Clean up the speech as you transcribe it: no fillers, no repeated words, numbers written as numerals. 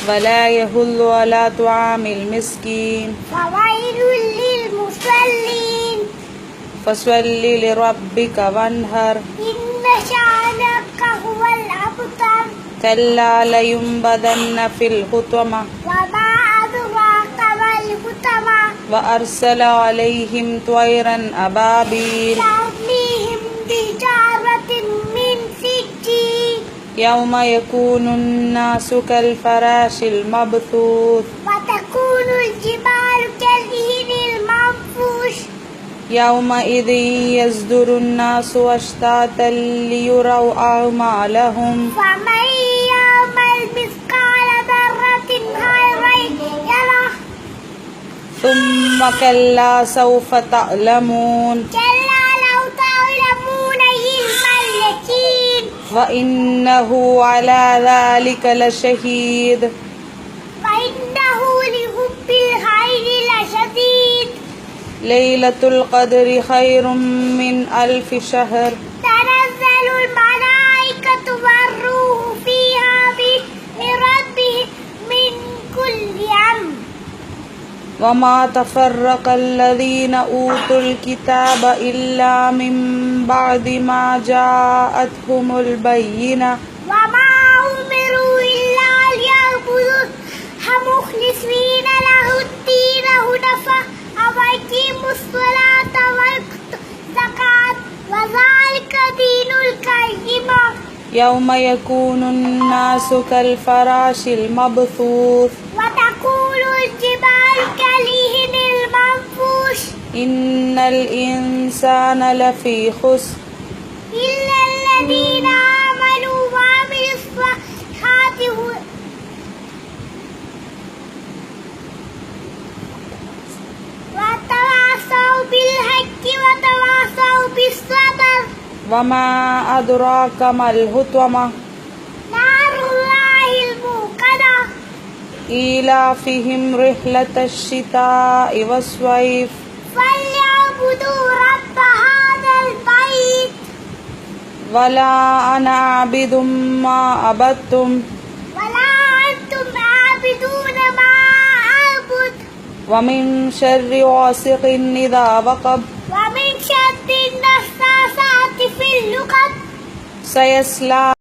ولا يحل على طعام المسكين فويل للمصلين فصل لربك وانهر إن شانك هو الأبتر كلا لينبذن في الحطمة وما أدراك ما الحطمة وأرسل عليهم طيرا أبابيل ترميهم بحجارة من سجيل يوم يكون الناس كالفراش المبثوث وتكون الجبال كالعهن المنفوش يومئذ يصدر الناس أشتاتا ليروا أعمالهم فمن يعمل مثقال ذرة خيرا يره ثم كلا سوف تعلمون كلا لو تعلمون علم اليقين وإنه على ذلك لشهيد وإنه لحب الخير لشديد ليلة القدر خير من 1000 شهر تنزل الملائكة والروح فيها بإذن ربهم من كل أمر وما تفرق الذين أوتوا الكتاب إلا من بعد ما جاءتهم البينة وما أمروا إلا ليعبدوا مخلصين له الدين حنفاء ويقيموا الصلاة ويؤتوا الزكاة وذلك دين القيمة يوم يكون الناس كالفراش المبثوث وتكون الجبال كالعهن المنفوش إن الإنسان لفي خسر إلا الذين آمنوا وعملوا الصالحات وتواصوا بالحق وتواصوا بالصبر وما أدراك ما الحطمة نار الله الموقدة إيلافهم رحلة الشتاء والصيف فليعبدوا رب هذا البيت ولا أنا عابد ما عبدتم ولا أنتم عابدون ما أعبد ومن شر غاسق إذا وقب ومن شر النفاثات في العقد سيصلى